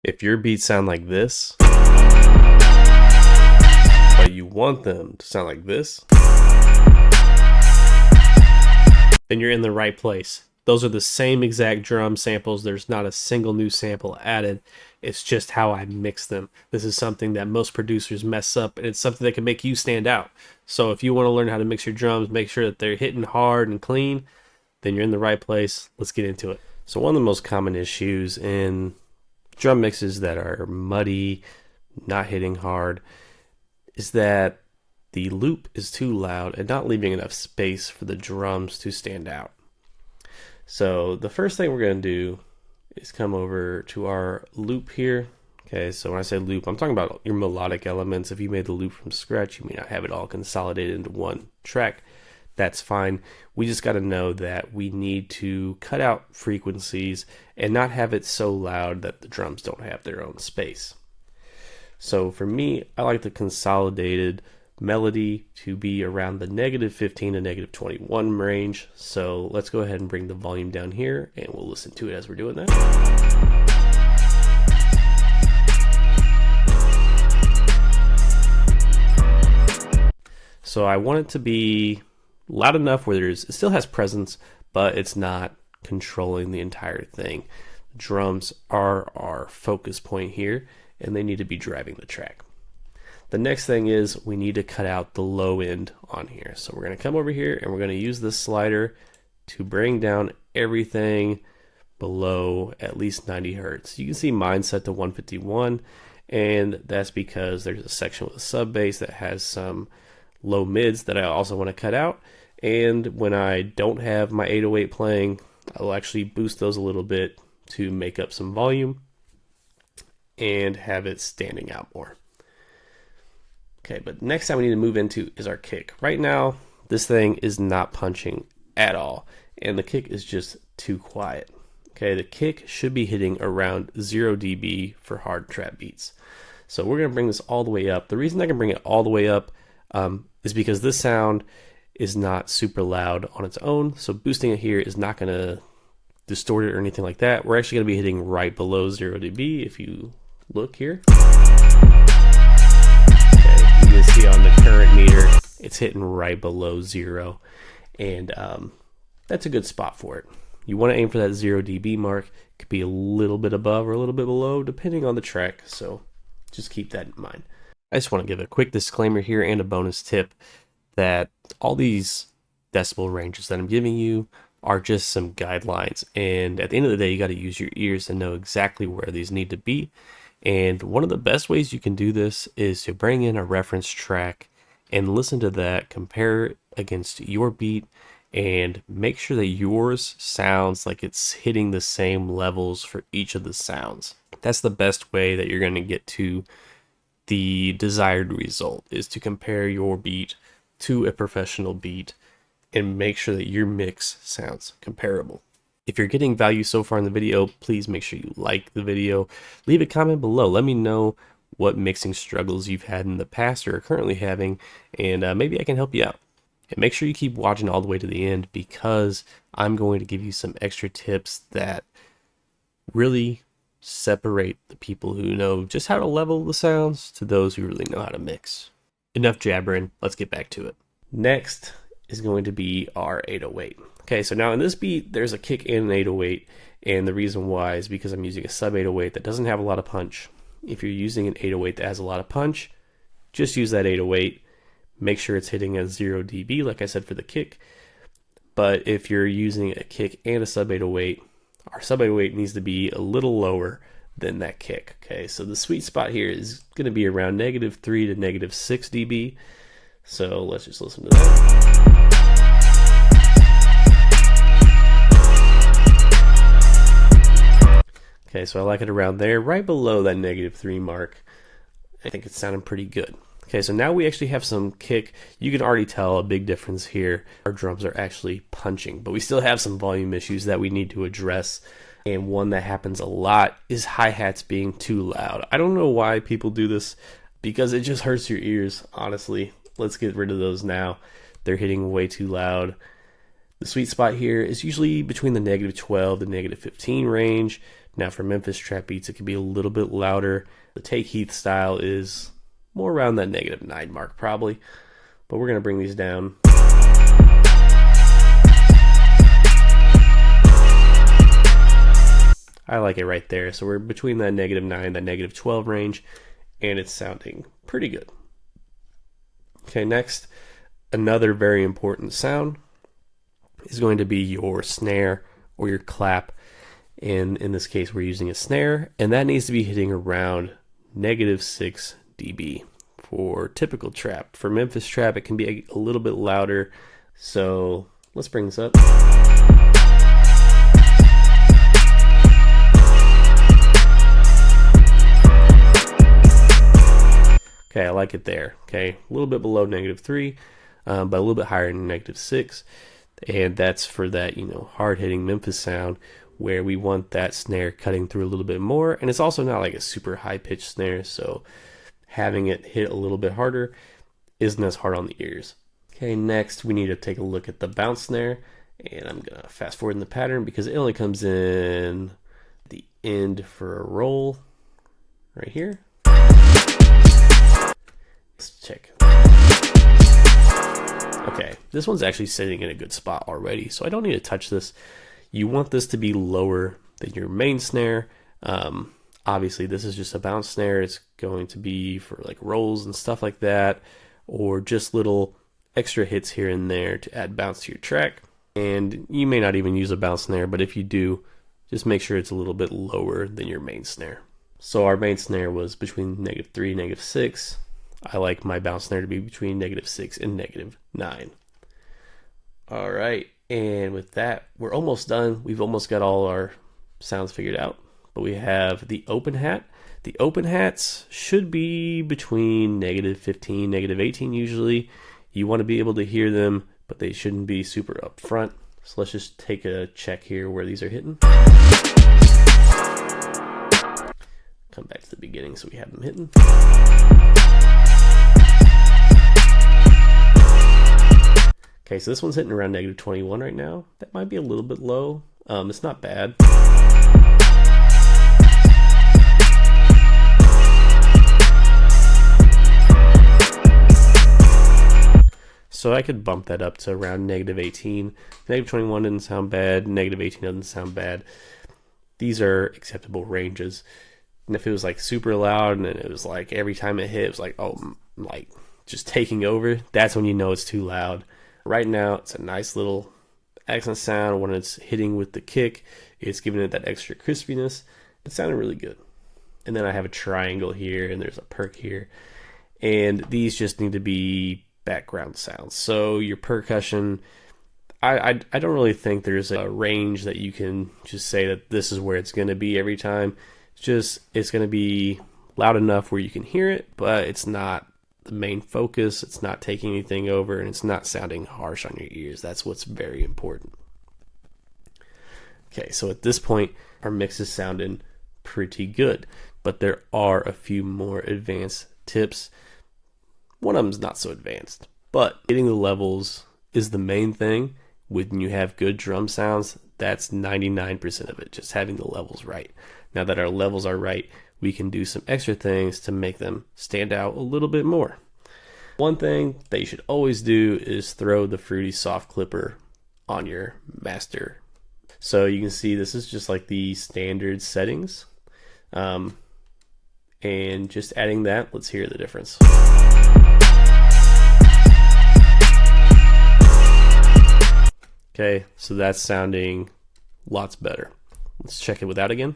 If your beats sound like this, but you want them to sound like this, then you're in the right place. Those are the same exact drum samples. There's not a single new sample added. It's just how I mix them. This is something that most producers mess up, and it's something that can make you stand out. So if you want to learn how to mix your drums, make sure that they're hitting hard and clean, then you're in the right place. Let's get into it. So one of the most common issues in drum mixes that are muddy, not hitting hard, is that the loop is too loud and not leaving enough space for the drums to stand out. So the first thing we're going to do is come over to our loop here. Okay, so when I say loop, I'm talking about your melodic elements. If you made the loop from scratch, you may not have it all consolidated into one track. That's fine. We just got to know that we need to cut out frequencies and not have it so loud that the drums don't have their own space. So for me, I like the consolidated melody to be around the -15 to -21 range. So let's go ahead and bring the volume down here and we'll listen to it as we're doing that. So I want it to be loud enough where it still has presence, but it's not controlling the entire thing. Drums are our focus point here, and they need to be driving the track. The next thing is we need to cut out the low end on here. So we're going to come over here and we're going to use this slider to bring down everything below at least 90 hertz. You can see mine set to 151, and that's because there's a section with a sub bass that has some low mids that I also want to cut out. And when I don't have my 808 playing, I'll actually boost those a little bit to make up some volume and have it standing out more. Okay, but next time we need to move into is our kick. Right now, this thing is not punching at all, and the kick is just too quiet. Okay, the kick should be hitting around 0 dB for hard trap beats. So we're going to bring this all the way up. The reason I can bring it all the way up is because this sound is not super loud on its own, so boosting it here is not going to distort it or anything like that. We're actually going to be hitting right below 0 dB if you look here. You can see on the current meter, it's hitting right below 0, and that's a good spot for it. You want to aim for that 0 dB mark. It could be a little bit above or a little bit below, depending on the track, so just keep that in mind. I just want to give a quick disclaimer here and a bonus tip that all these decibel ranges that I'm giving you are just some guidelines, and at the end of the day, you got to use your ears to know exactly where these need to be. And one of the best ways you can do this is to bring in a reference track and listen to that, compare it against your beat, and make sure that yours sounds like it's hitting the same levels for each of the sounds. That's the best way that you're going to get to the desired result, is to compare your beat to a professional beat and make sure that your mix sounds comparable. If you're getting value so far in the video, please make sure you like the video. Leave a comment below. Let me know what mixing struggles you've had in the past or are currently having, and maybe I can help you out. And make sure you keep watching all the way to the end, because I'm going to give you some extra tips that really separate the people who know just how to level the sounds to those who really know how to mix. Enough jabbering, let's get back to it. Next is going to be our 808. Okay, so now in this beat, there's a kick and an 808, and the reason why is because I'm using a sub 808 that doesn't have a lot of punch. If you're using an 808 that has a lot of punch, just use that 808. Make sure it's hitting at 0 dB, like I said, for the kick. But if you're using a kick and a sub 808, our sub 808 needs to be a little lower than that kick. Okay, so the sweet spot here is going to be around -3 to -6 dB. So let's just listen to that. Okay, so I like it around there, right below that -3 mark. I think it's sounding pretty good. Okay, so now we actually have some kick. You can already tell a big difference here. Our drums are actually punching, but we still have some volume issues that we need to address. And one that happens a lot is hi-hats being too loud. I don't know why people do this, because it just hurts your ears, honestly. Let's get rid of those now. They're hitting way too loud. The sweet spot here is usually between the -12 to -15 range. Now for Memphis trap beats, it can be a little bit louder. The Take Heath style is more around that -9 mark probably, but we're gonna bring these down. I like it right there. So we're between that -9, that -12 range, and it's sounding pretty good. Okay, next, another very important sound is going to be your snare or your clap. And in this case, we're using a snare, and that needs to be hitting around -6 dB for typical trap. For Memphis trap, it can be a little bit louder. So let's bring this up. Okay, I like it there. Okay, a little bit below -3, but a little bit higher than -6. And that's for that, hard-hitting Memphis sound where we want that snare cutting through a little bit more. And it's also not like a super high-pitched snare, so having it hit a little bit harder isn't as hard on the ears. Okay, next we need to take a look at the bounce snare. And I'm going to fast forward in the pattern because it only comes in the end for a roll right here. Let's check. Okay, this one's actually sitting in a good spot already, so I don't need to touch this. You want this to be lower than your main snare. Obviously, this is just a bounce snare. It's going to be for like rolls and stuff like that, or just little extra hits here and there to add bounce to your track. And you may not even use a bounce snare, but if you do, just make sure it's a little bit lower than your main snare. So our main snare was between -3 and -6. I like my bounce snare to be between -6 and -9. All right, and with that, we're almost done. We've almost got all our sounds figured out, but we have the open hat. The open hats should be between -15, -18 usually. You want to be able to hear them, but they shouldn't be super up front. So let's just take a check here where these are hitting. Come back to the beginning so we have them hitting. Okay, so this one's hitting around -21 right now. That might be a little bit low. It's not bad. So I could bump that up to around -18. -21 doesn't sound bad. -18 doesn't sound bad. These are acceptable ranges. And if it was like super loud and it was like every time it hit, it was like, oh, like just taking over, that's when you know it's too loud. Right now, it's a nice little accent sound. When it's hitting with the kick, it's giving it that extra crispiness. It sounded really good. And then I have a triangle here, and there's a perk here. And these just need to be background sounds. So your percussion, I don't really think there's a range that you can just say that this is where it's going to be every time. It's going to be loud enough where you can hear it, but it's not the main focus. It's not taking anything over, and it's not sounding harsh on your ears. That's what's very important. Okay, so at this point, our mix is sounding pretty good, but there are a few more advanced tips. One of them's not so advanced, but getting the levels is the main thing. When you have good drum sounds, that's 99% of it, just having the levels right. Now that our levels are right, we can do some extra things to make them stand out a little bit more. One thing that you should always do is throw the Fruity Soft Clipper on your master. So you can see this is just like the standard settings. And just adding that, let's hear the difference. Okay, so that's sounding lots better. Let's check it without again.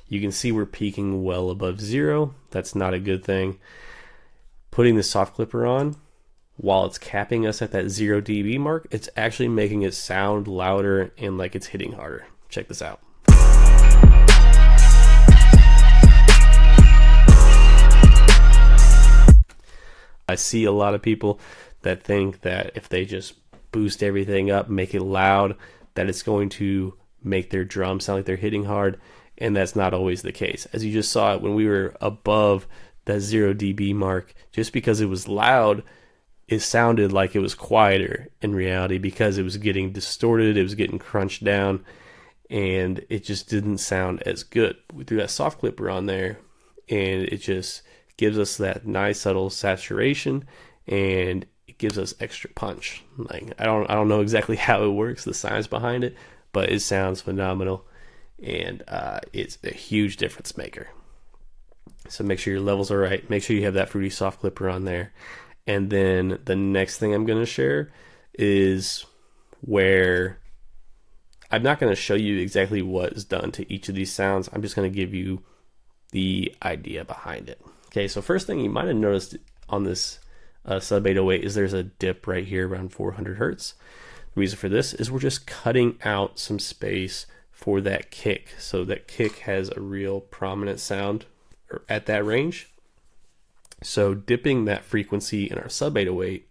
You can see we're peaking well above 0. That's not a good thing. Putting the soft clipper on, while it's capping us at that 0 dB mark, it's actually making it sound louder and like it's hitting harder. Check this out. I see a lot of people that think that if they just boost everything up, make it loud, that it's going to make their drums sound like they're hitting hard, and that's not always the case. As you just saw it when we were above that 0 dB mark, just because it was loud it sounded like it was quieter in reality because it was getting distorted, it was getting crunched down, and it just didn't sound as good. We threw that soft clipper on there, and it just gives us that nice subtle saturation, and it gives us extra punch. Like I don't know exactly how it works, the science behind it, but it sounds phenomenal, and it's a huge difference maker. So make sure your levels are right. Make sure you have that fruity soft clipper on there. And then the next thing I'm going to share is where I'm not going to show you exactly what is done to each of these sounds. I'm just going to give you the idea behind it. Okay, so first thing you might have noticed on this sub 808 is there's a dip right here around 400 hertz. The reason for this is we're just cutting out some space for that kick. So that kick has a real prominent sound at that range. So dipping that frequency in our sub 808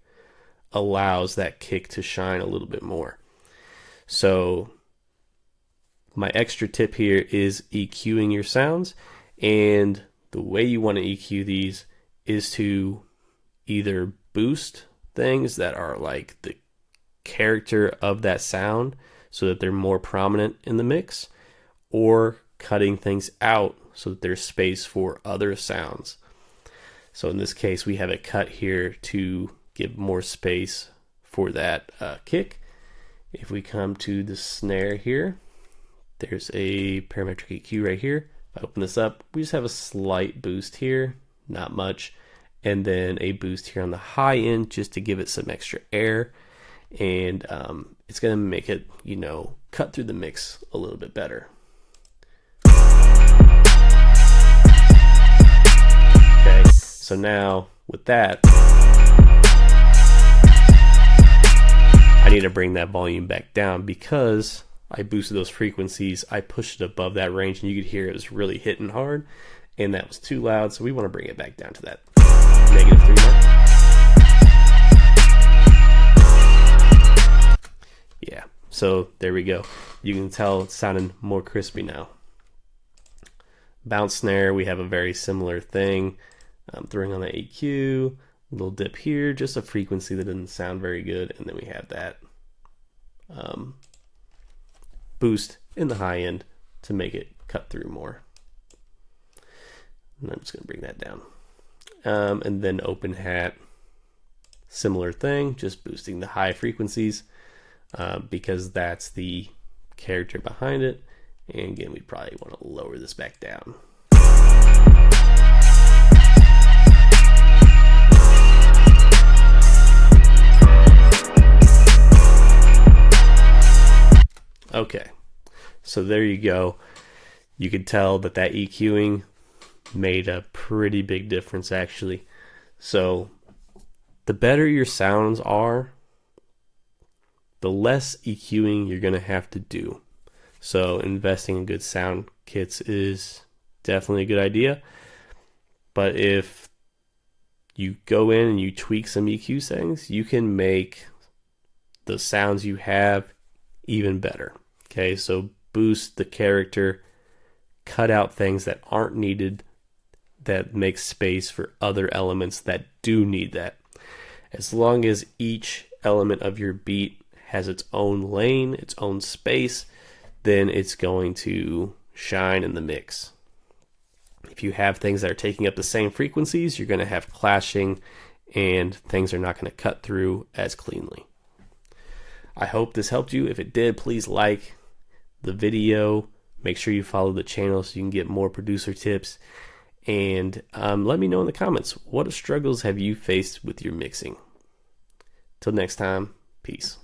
allows that kick to shine a little bit more. So my extra tip here is EQing your sounds, and the way you want to EQ these is to either boost things that are like the character of that sound so that they're more prominent in the mix, or cutting things out so that there's space for other sounds. So in this case, we have it cut here to give more space for that kick. If we come to the snare here, there's a parametric EQ right here. If I open this up, we just have a slight boost here, not much, and then a boost here on the high end just to give it some extra air, and it's going to make it, you know, cut through the mix a little bit better. Okay, so now with that, I need to bring that volume back down because I boosted those frequencies. I pushed it above that range, and you could hear it was really hitting hard, and that was too loud, so we want to bring it back down to that -3 mark. Yeah, so there we go. You can tell it's sounding more crispy now. Bounce snare, we have a very similar thing. Throwing on the EQ, a little dip here, just a frequency that doesn't sound very good, and then we have that boost in the high end to make it cut through more. And I'm just going to bring that down. And then open hat, similar thing, just boosting the high frequencies because that's the character behind it. And again, we probably want to lower this back down. Okay, so there you go. You could tell that EQing made a pretty big difference actually. So the better your sounds are, the less EQing you're going to have to do. So investing in good sound kits is definitely a good idea. But if you go in and you tweak some EQ settings, you can make the sounds you have even better. Okay, so boost the character, cut out things that aren't needed, that make space for other elements that do need that. As long as each element of your beat has its own lane, its own space, then it's going to shine in the mix. If you have things that are taking up the same frequencies, you're going to have clashing, and things are not going to cut through as cleanly. I hope this helped you. If it did, please like the video. Make sure you follow the channel so you can get more producer tips. And let me know in the comments, what struggles have you faced with your mixing? Till next time, peace.